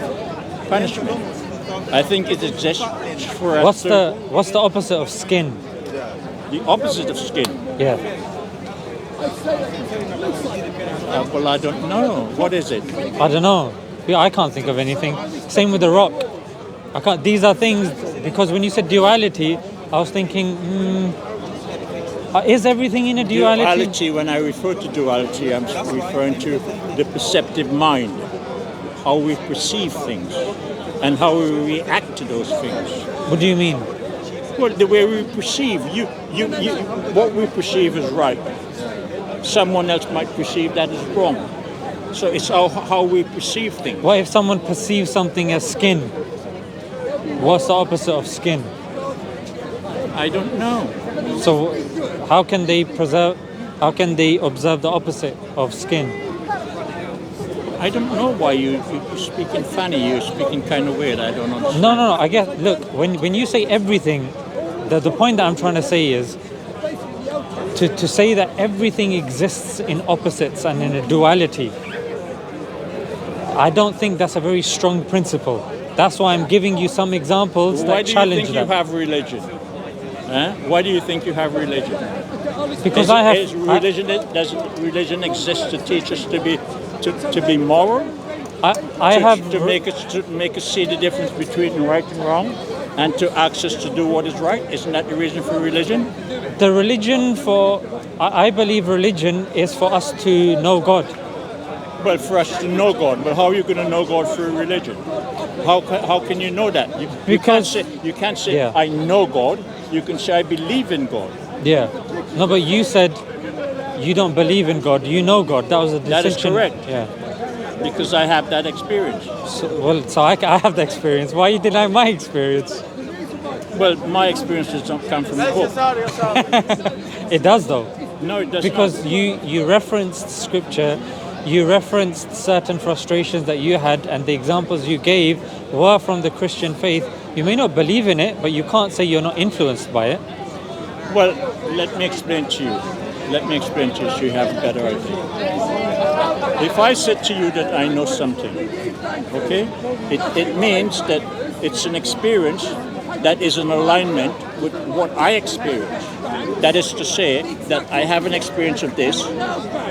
Speaker 2: punishment. I think it exists for us.
Speaker 1: What's the opposite of skin?
Speaker 2: The opposite of skin.
Speaker 1: Yeah.
Speaker 2: Well, I don't know. What is it?
Speaker 1: I don't know. Yeah, I can't think of anything. Same with the rock. I can't. These are things because when you said duality, I was thinking, is everything in a duality?
Speaker 2: Duality. When I refer to duality, I'm referring to the perceptive mind, how we perceive things, and how we react to those things.
Speaker 1: What do you mean?
Speaker 2: Well, the way we perceive, what we perceive is right. Someone else might perceive that as wrong. So it's how we perceive things.
Speaker 1: What if someone perceives something as skin? What's the opposite of skin?
Speaker 2: I don't know.
Speaker 1: So how can they observe the opposite of skin?
Speaker 2: I don't know why you're speaking funny. You're speaking kind of weird. I don't understand.
Speaker 1: No. I guess, look, when you say everything, the point that I'm trying to say is to say that everything exists in opposites and in a duality. I don't think that's a very strong principle. That's why I'm giving you some examples
Speaker 2: Why
Speaker 1: that
Speaker 2: do you
Speaker 1: challenge
Speaker 2: think
Speaker 1: that.
Speaker 2: you have religion? Why do you think you have religion?
Speaker 1: Because I have
Speaker 2: Does religion exist to teach us to be moral?
Speaker 1: I have
Speaker 2: to make us see the difference between right and wrong, and to ask us to do what is right. Isn't that the reason for religion?
Speaker 1: the religion for. I believe religion is for us to know God.
Speaker 2: Well, for us to know God. But how are you going to know God through religion? How can you know that? You can't say
Speaker 1: Yeah.
Speaker 2: I know God. You can say I believe in God.
Speaker 1: Yeah. No, but you said you don't believe in God. You know God. That was a distinction.
Speaker 2: That is correct.
Speaker 1: Yeah.
Speaker 2: Because I have that experience.
Speaker 1: So I have the experience. Why you deny my experience?
Speaker 2: Well, my experiences don't come from a book.
Speaker 1: It does though.
Speaker 2: No, it does
Speaker 1: Because
Speaker 2: not.
Speaker 1: you referenced scripture, you referenced certain frustrations that you had, and the examples you gave were from the Christian faith. You may not believe in it, but you can't say you're not influenced by it.
Speaker 2: Well, let me explain to you. So you have a better idea. If I said to you that I know something, okay, it means that it's an experience that is in alignment with what I experience. That is to say that I have an experience of this,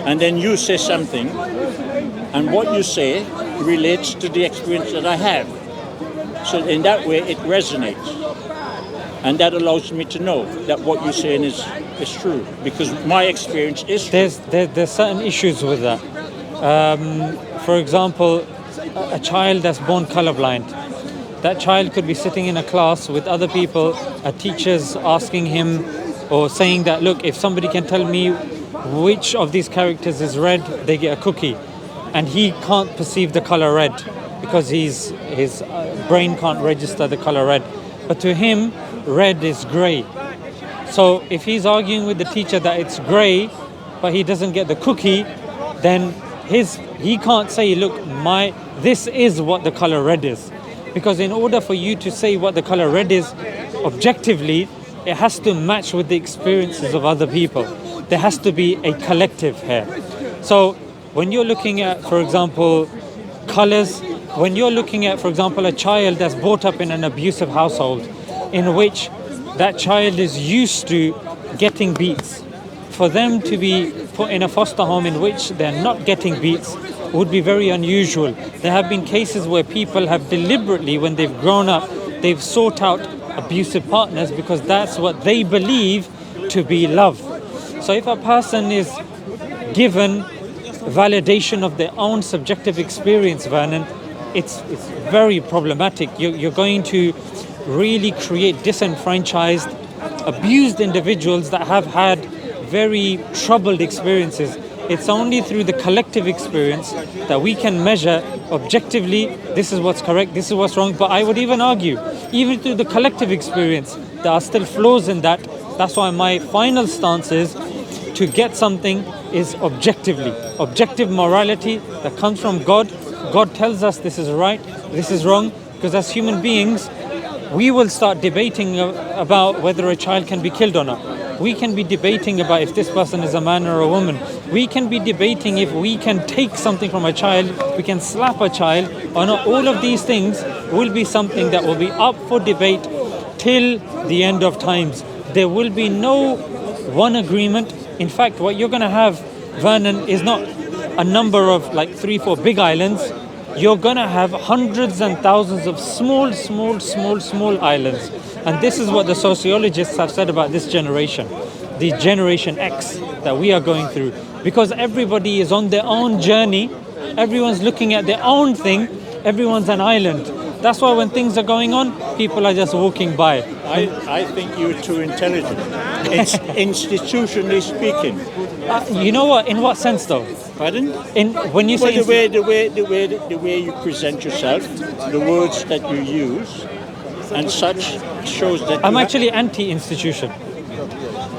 Speaker 2: and then you say something, and what you say relates to the experience that I have. So in that way, it resonates. And that allows me to know that what you're saying is true, because my experience is true.
Speaker 1: There's certain issues with that. For example, a child that's born colorblind. That child could be sitting in a class with other people, a teacher's asking him or saying that, look, if somebody can tell me which of these characters is red, they get a cookie. And he can't perceive the color red because his brain can't register the color red. But to him, red is gray. So if he's arguing with the teacher that it's gray, but he doesn't get the cookie, then he can't say, look, this is what the color red is. Because in order for you to say what the color red is objectively, it has to match with the experiences of other people. There has to be a collective here. So when you're looking at, for example, colors, when you're looking at, for example, a child that's brought up in an abusive household in which that child is used to getting beats, for them to be put in a foster home in which they're not getting beats would be very unusual. There have been cases where people have deliberately, when they've grown up, they've sought out abusive partners because that's what they believe to be love. So if a person is given validation of their own subjective experience, Vernon, it's very problematic. You're going to really create disenfranchised, abused individuals that have had very troubled experiences. It's only through the collective experience that we can measure objectively, this is what's correct, this is what's wrong. But I would even argue, even through the collective experience, there are still flaws in that. That's why my final stance is to get something is objectively. Objective morality that comes from God. God tells us this is right, this is wrong, because as human beings, we will start debating about whether a child can be killed or not. We can be debating about if this person is a man or a woman. We can be debating if we can take something from a child, we can slap a child or not. All of these things will be something that will be up for debate till the end of times. There will be no one agreement. In fact, what you're going to have, Vernon, is not a number of like 3-4 big islands. You're going to have hundreds and thousands of small islands. And this is what the sociologists have said about this generation, the Generation X that we are going through. Because everybody is on their own journey, everyone's looking at their own thing, everyone's an island. That's why when things are going on, people are just walking by.
Speaker 2: I think you're too intelligent. It's institutionally speaking.
Speaker 1: You know what? In what sense, though?
Speaker 2: Pardon?
Speaker 1: When you say
Speaker 2: the way you present yourself, the words that you use, and such shows that
Speaker 1: I'm actually anti-institution.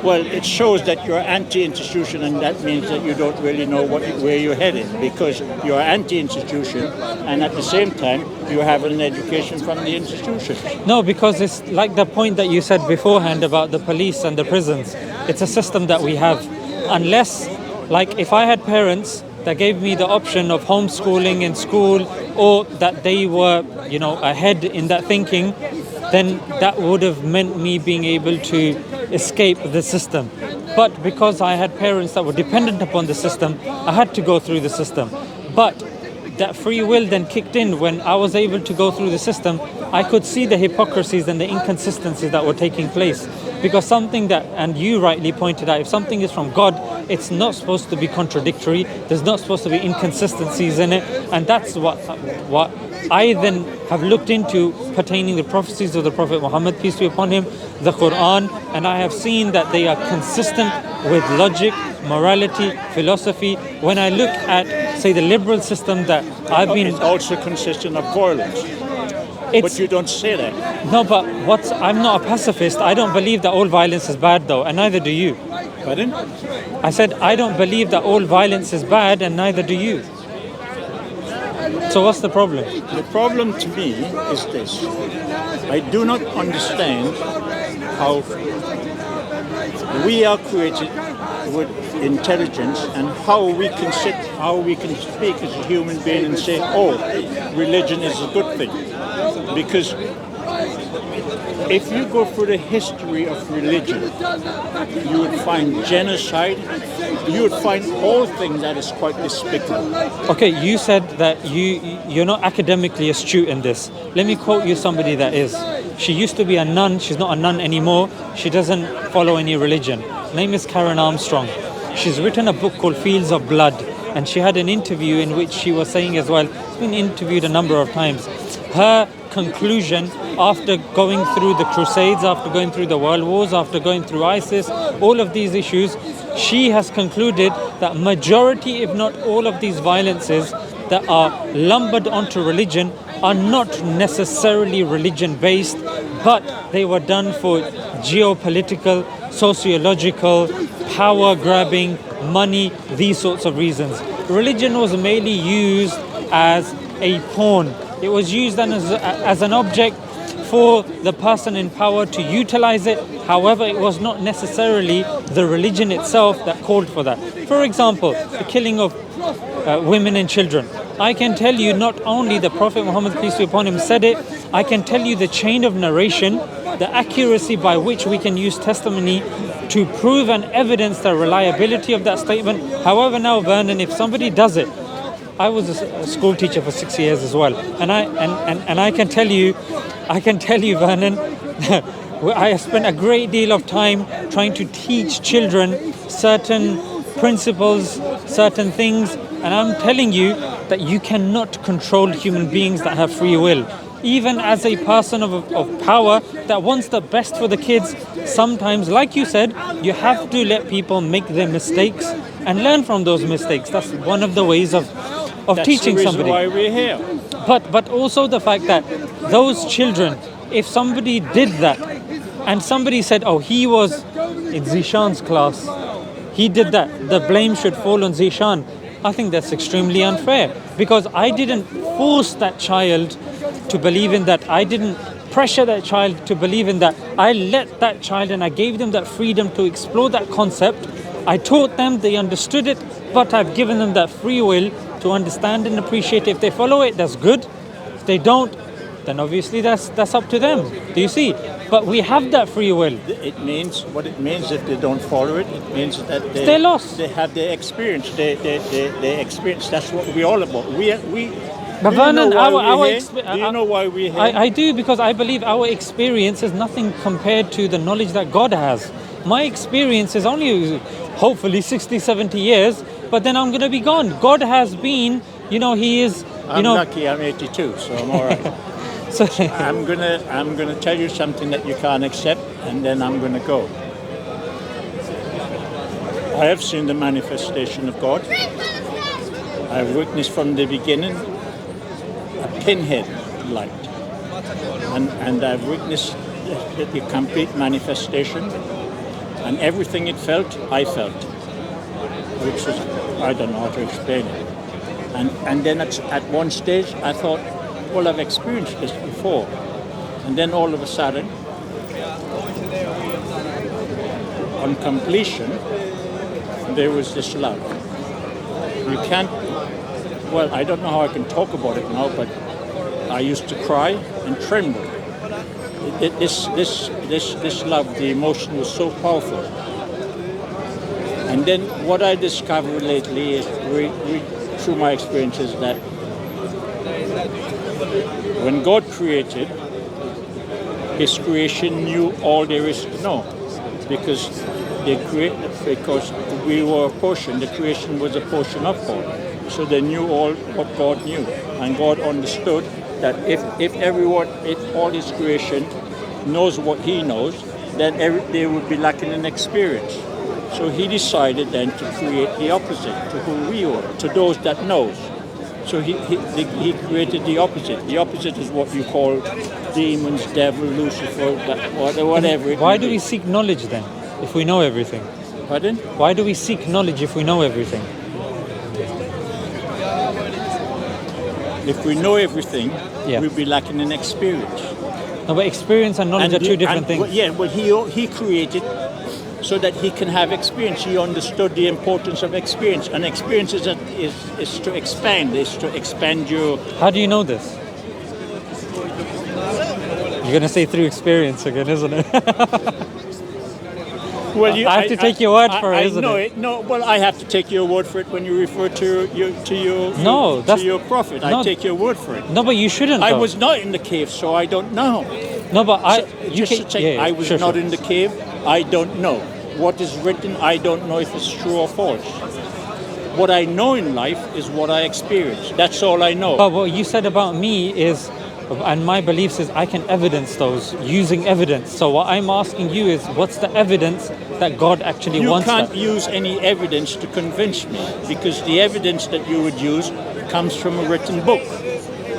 Speaker 2: Well, it shows that you're anti-institution, and that means that you don't really know where you're headed, because you're anti-institution, and at the same time, you have an education from the institution.
Speaker 1: No, because it's like the point that you said beforehand about the police and the prisons. It's a system that we have. Unless, like, if I had parents that gave me the option of homeschooling in school, or that they were, ahead in that thinking, then that would have meant me being able to escape the system. But because I had parents that were dependent upon the system, I had to go through the system. But that free will then kicked in when I was able to go through the system. I could see the hypocrisies and the inconsistencies that were taking place. Because something that, and you rightly pointed out, if something is from God, it's not supposed to be contradictory. There's not supposed to be inconsistencies in it. And that's what I then have looked into pertaining the prophecies of the Prophet Muhammad, peace be upon him, the Quran, and I have seen that they are consistent with logic, morality, philosophy. When I look at, say, the liberal system that I've been...
Speaker 2: It's also consistent of violence. But you don't say that.
Speaker 1: No, but I'm not a pacifist. I don't believe that all violence is bad, though, and neither do you.
Speaker 2: Pardon?
Speaker 1: I said I don't believe that all violence is bad, and neither do you. So what's the problem?
Speaker 2: The problem to me is this. I do not understand how we are created with intelligence and how we can speak as a human being and say, oh, religion is a good thing. Because if you go through the history of religion, you would find genocide, you would find all things that is quite despicable.
Speaker 1: Okay, you said that you're not academically astute in this. Let me quote you somebody that is. She used to be a nun, she's not a nun anymore, she doesn't follow any religion. Her name is Karen Armstrong. She's written a book called Fields of Blood, and she had an interview in which she was saying as well, she's been interviewed a number of times, her conclusion after going through the Crusades, after going through the World Wars, after going through ISIS, all of these issues, she has concluded that majority, if not all of these violences that are lumbered onto religion are not necessarily religion-based, but they were done for geopolitical, sociological, power-grabbing, money, these sorts of reasons. Religion was merely used as a pawn. It was used as an object for the person in power to utilize it. However, it was not necessarily the religion itself that called for that. For example, the killing of women and children. I can tell you not only the Prophet Muhammad, peace be upon him, said it, I can tell you the chain of narration, the accuracy by which we can use testimony to prove and evidence the reliability of that statement. However, now, Vernon, if somebody does it, I was a school teacher for 6 years as well, and I can tell you, Vernon, I spent a great deal of time trying to teach children certain principles, certain things, and I'm telling you that you cannot control human beings that have free will. Even as a person of power that wants the best for the kids, sometimes, like you said, you have to let people make their mistakes and learn from those mistakes. That's one of the ways of teaching somebody.
Speaker 2: That's the reason why we're here.
Speaker 1: But also the fact that those children, if somebody did that and somebody said, oh, he was in Zishan's class, he did that, the blame should fall on Zishan, I think that's extremely unfair, because I didn't force that child to believe in that. I didn't pressure that child to believe in that. I let that child and I gave them that freedom to explore that concept. I taught them, they understood it, but I've given them that free will to understand and appreciate. If they follow it, that's good. If they don't, then obviously that's up to them. Do you see? But we have that free will.
Speaker 2: It means what it means if they don't follow it. It means that
Speaker 1: they're lost.
Speaker 2: They have their experience. They experience. That's what we're all about.
Speaker 1: But Vernon,
Speaker 2: do you know why we're here?
Speaker 1: I do, because I believe our experience is nothing compared to the knowledge that God has. My experience is only hopefully 60, 70 years, but then I'm going to be gone. God has been, He is,
Speaker 2: I'm lucky I'm 82, so I'm all right.
Speaker 1: So
Speaker 2: I'm gonna tell you something that you can't accept, and then I'm gonna go. I have seen the manifestation of God. I've witnessed from the beginning a pinhead light, and I've witnessed the complete manifestation, and everything it felt, I felt, which was, I don't know how to explain it. And then at one stage I thought, well, I've experienced this before. And then all of a sudden, on completion, there was this love. You can't, well, I don't know how I can talk about it now, but I used to cry and tremble this love, the emotion was so powerful. And then what I discovered lately is, through my experiences, that when God created, His creation knew all there is to know, because we were a portion. The creation was a portion of God, so they knew all what God knew, and God understood that if all His creation knows what He knows, then they would be lacking in experience. So He decided then to create the opposite to who we are, to those that knows. So he created the opposite. The opposite is what you call demons, devil, Lucifer, whatever.
Speaker 1: Why do we seek knowledge then, if we know everything?
Speaker 2: Pardon?
Speaker 1: Why do we seek knowledge if we know everything?
Speaker 2: If we know everything,
Speaker 1: Yeah.
Speaker 2: we'll be lacking in experience.
Speaker 1: No, but experience and knowledge are two different things.
Speaker 2: Well, he created so that he can have experience. He understood the importance of experience, and experience is to expand. Is to expand your.
Speaker 1: How do you know this? You're going to say through experience again, isn't it?
Speaker 2: Well,
Speaker 1: I have to take your word for it, isn't
Speaker 2: know
Speaker 1: it?
Speaker 2: No, well, I have to take your word for it when you refer to your prophet.
Speaker 1: No.
Speaker 2: I take your word for it.
Speaker 1: No, but you shouldn't.
Speaker 2: I
Speaker 1: though.
Speaker 2: was not in the cave, so I don't know.
Speaker 1: No, but
Speaker 2: I was not in the cave. I don't know. What is written, I don't know if it's true or false. What I know in life is what I experience. That's all I know.
Speaker 1: But what you said about me is, and my beliefs is, I can evidence those using evidence. So what I'm asking you is, what's the evidence that God actually wants?
Speaker 2: You can't
Speaker 1: that?
Speaker 2: use any evidence to convince me, because the evidence that you would use comes from a written book.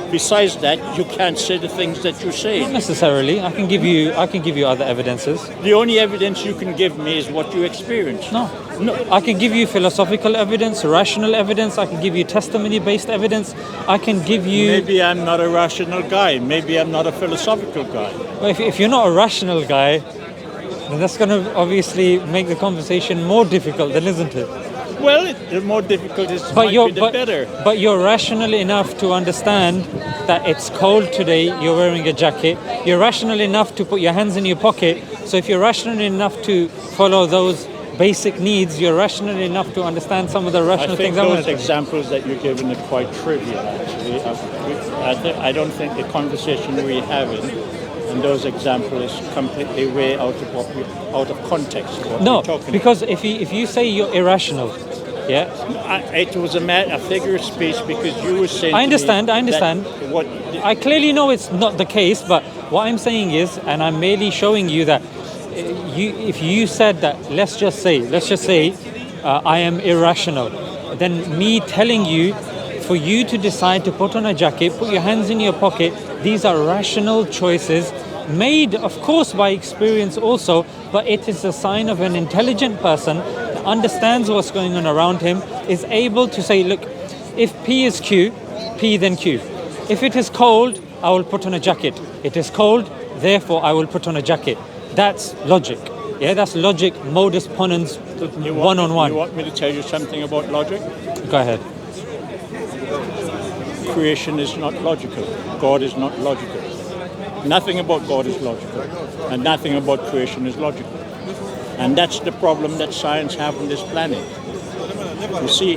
Speaker 2: Besides that, you can't say the things that you're saying.
Speaker 1: Not necessarily. I can give you other evidences.
Speaker 2: The only evidence you can give me is what you experience.
Speaker 1: No. I can give you philosophical evidence, rational evidence. I can give you testimony-based evidence. I can give you.
Speaker 2: Maybe I'm not a rational guy. Maybe I'm not a philosophical guy.
Speaker 1: Well, if you're not a rational guy, then that's going to obviously make the conversation more difficult, then, isn't it?
Speaker 2: Well, the more difficult it might be, the better.
Speaker 1: But you're rational enough to understand that it's cold today, you're wearing a jacket. You're rational enough to put your hands in your pocket. So if you're rational enough to follow those basic needs, you're rational enough to understand some of the rational things.
Speaker 2: I think those examples that you're giving are quite trivial, actually. I don't think the conversation we're having and those examples is completely way out of context.
Speaker 1: No, because if you say you're irrational, yeah,
Speaker 2: it was a figure of speech, because you were saying.
Speaker 1: I understand. I clearly know it's not the case, but what I'm saying is, and I'm merely showing you that if you said that, let's just say, I am irrational, then me telling you, for you to decide to put on a jacket, put your hands in your pocket, these are rational choices made, of course, by experience also, but it is a sign of an intelligent person that understands what's going on around him, is able to say, look, if P is Q, P then Q. If it is cold, I will put on a jacket. It is cold, therefore I will put on a jacket. That's logic. Yeah, that's logic, modus ponens, one-on-one.
Speaker 2: You want me to tell you something about logic?
Speaker 1: Go ahead.
Speaker 2: Creation is not logical. God is not logical. Nothing about God is logical, and nothing about creation is logical. And that's the problem that science have on this planet. You see,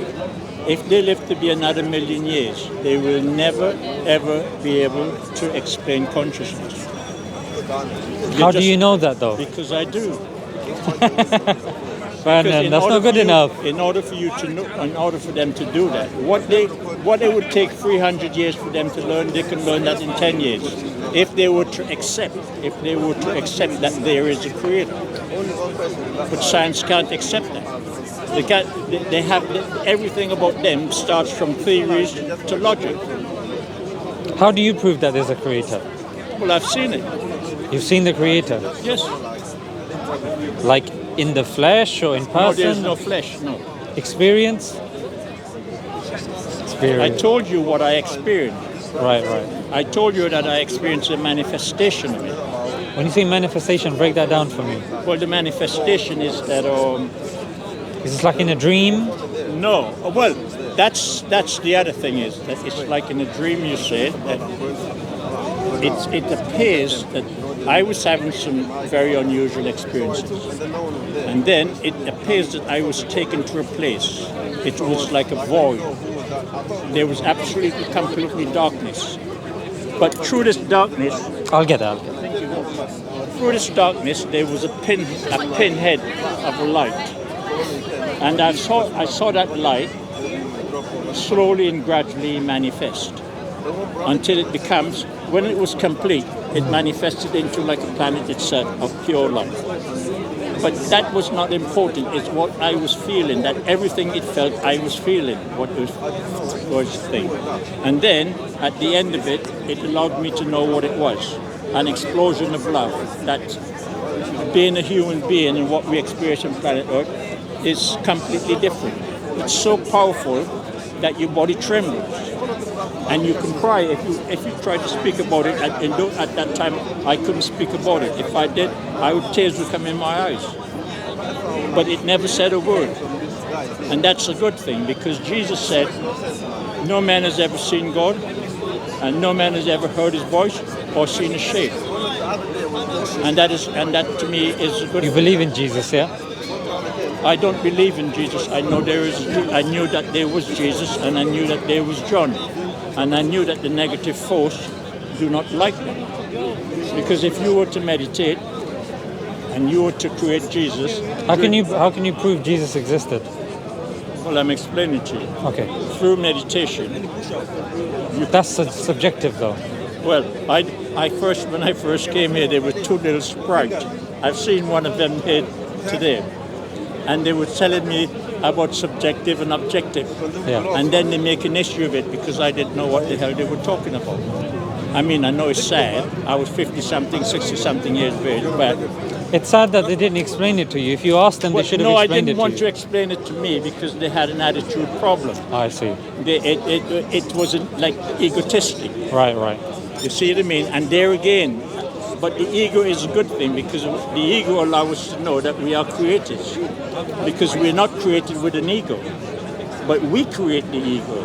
Speaker 2: if they live to be another 1,000,000 years, they will never, ever be able to explain consciousness.
Speaker 1: How do you know that, though?
Speaker 2: Because I do.
Speaker 1: That's not good enough.
Speaker 2: In order for you to know, in order for them to do that, what it would take 300 years for them to learn, they can learn that in 10 years. If they were to accept that there is a creator. But science can't accept that. They have everything about them starts from theories to logic.
Speaker 1: How do you prove that there's a creator?
Speaker 2: Well, I've seen it.
Speaker 1: You've seen the creator?
Speaker 2: Yes.
Speaker 1: Like in the flesh or in person?
Speaker 2: No, there's no flesh, no.
Speaker 1: Experience?
Speaker 2: I told you what I experienced.
Speaker 1: Right.
Speaker 2: I told you that I experienced a manifestation of it.
Speaker 1: When you say manifestation, break that down for me.
Speaker 2: Well, the manifestation is that...
Speaker 1: Is it like in a dream?
Speaker 2: No. Well, that's the other thing, is that it's like in a dream, you said, that it appears that I was having some very unusual experiences. And then it appears that I was taken to a place. It was like a void. There was absolutely, completely darkness. But through this darkness,
Speaker 1: I'll get that.
Speaker 2: through this darkness, there was a pinhead of a light. And I saw that light slowly and gradually manifest until it becomes, when it was complete, it manifested into like a planet itself of pure light. But that was not important. It's what I was feeling, that everything it felt I was feeling, what was the thing. And then, at the end of it, it allowed me to know what it was. An explosion of love. That being a human being and what we experience on planet Earth is completely different. It's so powerful that your body trembles. And you can cry if you try to speak about it. At that time, I couldn't speak about it. If I did, tears would come in my eyes. But it never said a word. And that's a good thing, because Jesus said, no man has ever seen God, and no man has ever heard his voice or seen his shape. And that to me is a good
Speaker 1: You
Speaker 2: thing.
Speaker 1: believe in Jesus, yeah?
Speaker 2: I don't believe in Jesus. I knew that there was Jesus, and I knew that there was John. And I knew that the negative force do not like them. Because if you were to meditate and you were to create Jesus,
Speaker 1: How can you prove Jesus existed?
Speaker 2: well, I'm explaining to you.
Speaker 1: Okay.
Speaker 2: Through meditation,
Speaker 1: That's subjective though.
Speaker 2: well, when I first came here, there were two little sprites. I've seen one of them here today. And they were telling me about subjective and objective.
Speaker 1: Yeah.
Speaker 2: And then they make an issue of it because I didn't know what the hell they were talking about. I mean, I know it's sad. I was 50-something, 60-something years of age, but...
Speaker 1: It's sad that they didn't explain it to you. If you asked them, they should have
Speaker 2: no, I
Speaker 1: explained
Speaker 2: didn't
Speaker 1: it
Speaker 2: want
Speaker 1: to
Speaker 2: to
Speaker 1: you.
Speaker 2: explain it to me because they had an attitude problem.
Speaker 1: I see.
Speaker 2: It wasn't like egotistic.
Speaker 1: Right, right.
Speaker 2: You see what I mean? And there again, but the ego is a good thing because the ego allows us to know that we are creators. Because we're not created with an ego, but we create the ego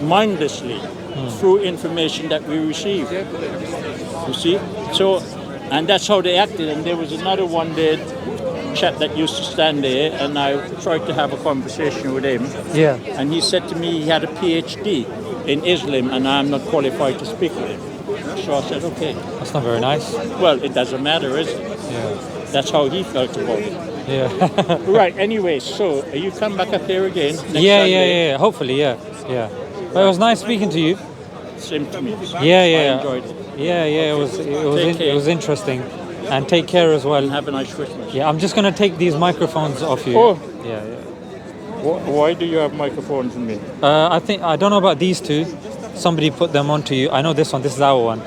Speaker 2: mindlessly through information that we receive. You see? So, and that's how they acted. And there was another one there, chap that used to stand there, and I tried to have a conversation with him.
Speaker 1: Yeah.
Speaker 2: And he said to me he had a PhD in Islam, and I'm not qualified to speak with him. So I said, okay.
Speaker 1: That's not very nice.
Speaker 2: Well, it doesn't matter, is it?
Speaker 1: Yeah.
Speaker 2: That's how he felt about it.
Speaker 1: Yeah.
Speaker 2: Right, anyway, so you come back up here again next
Speaker 1: Yeah,
Speaker 2: Sunday.
Speaker 1: yeah. Hopefully, yeah. Yeah. But it was nice speaking to you.
Speaker 2: Same to me.
Speaker 1: Yeah,
Speaker 2: I
Speaker 1: yeah.
Speaker 2: enjoyed it.
Speaker 1: Yeah, yeah.
Speaker 2: Take care.
Speaker 1: It was interesting. And take care as well.
Speaker 2: And have a nice Christmas.
Speaker 1: Yeah, I'm just gonna take these microphones off you.
Speaker 2: Oh.
Speaker 1: Yeah, yeah.
Speaker 2: Why do you have microphones in me?
Speaker 1: I don't know about these two. Somebody put them onto you. I know this one. This is our one.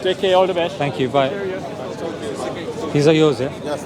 Speaker 2: Take care, all the best.
Speaker 1: Thank you. Bye. These are yours, yeah?